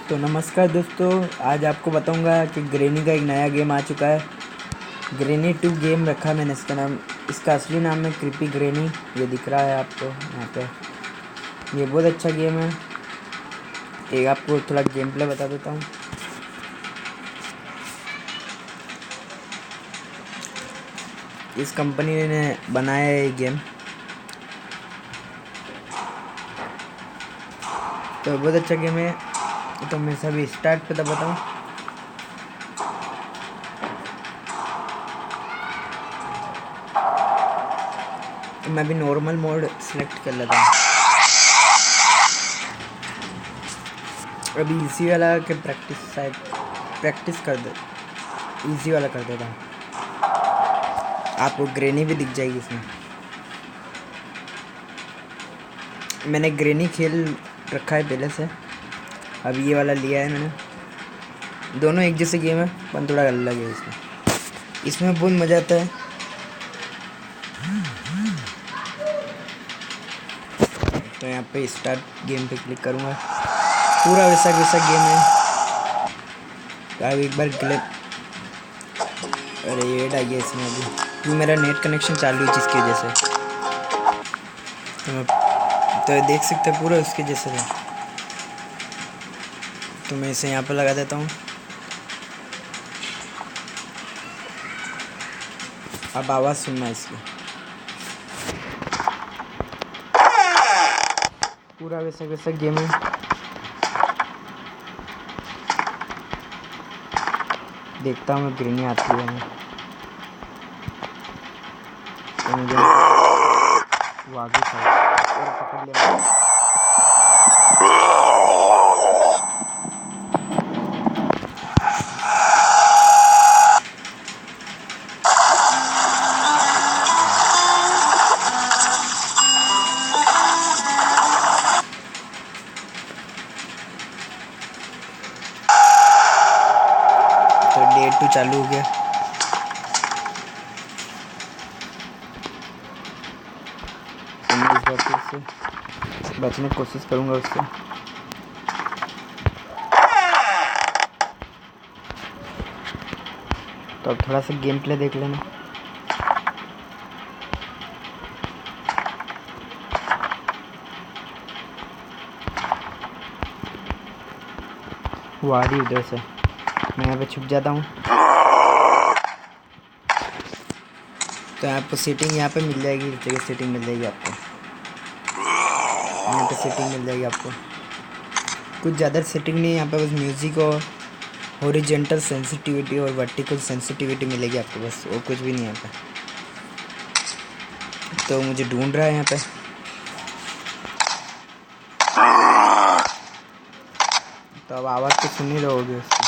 तो नमस्कार दोस्तों, आज आपको बताऊंगा कि ग्रैनी का एक नया गेम आ चुका है। ग्रैनी 2 गेम रखा है मैंने इसका नाम। इसका असली नाम है क्रीपी ग्रैनी। ये दिख रहा है आपको यहाँ पे। ये बहुत अच्छा गेम है। एक आपको थोड़ा गेम प्ले बता देता हूँ। इस कंपनी ने बनाया है ये गेम, तो बहुत अच्छा गेम है। तो मैं सभी स्टार्ट पे दबाता हूँ। तो मैं भी नॉर्मल मोड सेलेक्ट कर लेता हूँ। अभी इजी वाला के प्रैक्टिस कर दे, इजी वाला कर देता हूँ। आपको ग्रैनी भी दिख जाएगी इसमें। मैंने ग्रैनी खेल रखा है पहले से, अब ये वाला लिया है मैंने। दोनों एक जैसे गेम है पर थोड़ा अलग है। इसमें बहुत मज़ा आता है। तो यहाँ पे स्टार्ट गेम पे क्लिक करूँगा। पूरा वैसा गेम है। तो अब एक बार अरे ये आ गया इसमें अभी, क्योंकि मेरा नेट कनेक्शन चालू है जिसकी वजह से। तो देख सकते हैं पूरा उसके जैसे है। तो मैं इसे यहाँ पे लगा देता हूँ। अब आवाज़ सुनना इसकी। पूरा वैसा गेम है। देखता हूँ ग्रैनी आती है तो मुझे वो आगे और पकड़ लिया। तो डे 2 चालू हो गया। इस बार फिर से बचने की कोशिश करूंगा उससे। तो अब थोड़ा सा गेम प्ले देख लेना। वो आ रही उधर से, मैं यहाँ पे छुप जाता हूँ। तो आपको सेटिंग यहाँ पे मिल जाएगी, इस जगह सेटिंग मिल जाएगी आपको। यहाँ पे सेटिंग मिल जाएगी आपको। कुछ ज़्यादा सेटिंग नहीं है यहाँ पे, बस म्यूज़िक और हॉरिजॉन्टल सेंसिटिविटी और वर्टिकल सेंसिटिविटी मिलेगी आपको, बस और कुछ भी नहीं है यहाँ पे। तो मुझे ढूंढ रहा है यहाँ पे। तो अब आवाज़ तो सुन ही रहोगे उसकी।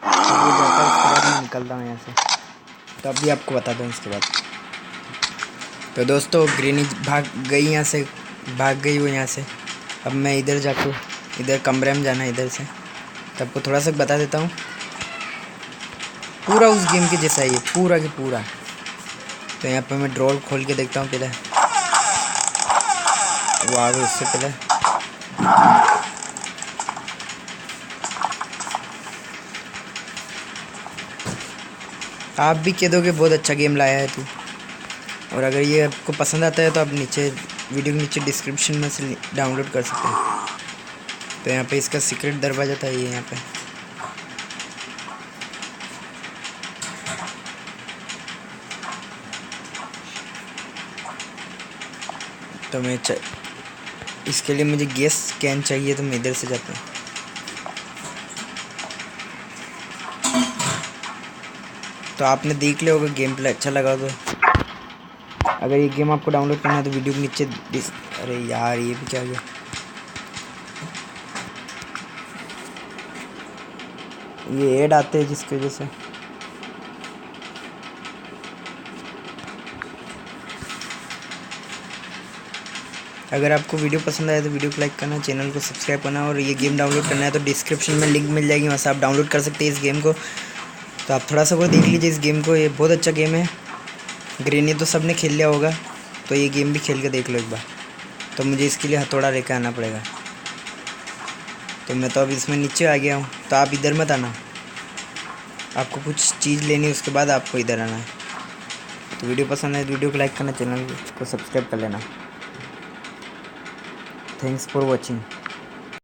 उसके बाद मैं निकलता हूँ यहाँ से। तो अभी आपको बता दूँ इसके बाद। तो दोस्तों ग्रैनी भाग गई यहाँ से, भाग गई वो यहाँ से। अब मैं इधर जाके इधर कमरे में जाना है इधर से। तो आपको थोड़ा सा बता देता हूँ। पूरा उस गेम के जैसा है ये, पूरा के पूरा। तो यहाँ पे मैं ड्रॉर खोल के देखता हूँ पहले। वो आ गए उससे पहले। आप भी कह दोगे बहुत अच्छा गेम लाया है तू। और अगर ये आपको पसंद आता है तो आप नीचे वीडियो के नीचे डिस्क्रिप्शन में से डाउनलोड कर सकते हैं। तो यहाँ पे इसका सीक्रेट दरवाज़ा था ये यहाँ पे। तो मैं इसके लिए मुझे गैस कैन चाहिए, तो मैं इधर से जाता हूँ। तो आपने देख लिया होगा गेम प्ले, अच्छा लगा तो अगर ये गेम आपको डाउनलोड करना है तो वीडियो के नीचे अरे यार ये भी क्या गया। ये ऐड आते हैं जिसकी वजह से। अगर आपको वीडियो पसंद आए तो वीडियो को लाइक करना, चैनल को सब्सक्राइब करना। और ये गेम डाउनलोड करना है तो डिस्क्रिप्शन में लिंक मिल जाएगी, वहाँ से आप डाउनलोड कर सकते हैं इस गेम को। तो आप थोड़ा सा वो देख लीजिए इस गेम को, ये बहुत अच्छा गेम है। ग्रैनी तो सबने खेल लिया होगा, तो ये गेम भी खेल के देख लो एक बार। तो मुझे इसके लिए हथौड़ा लेकर आना पड़ेगा। तो मैं तो अब इसमें नीचे आ गया हूँ, तो आप इधर मत आना, आपको कुछ चीज़ लेनी है, उसके बाद आपको इधर आना है। तो वीडियो पसंद है तो वीडियो को लाइक करना, चैनल को सब्सक्राइब कर लेना। Thanks for watching.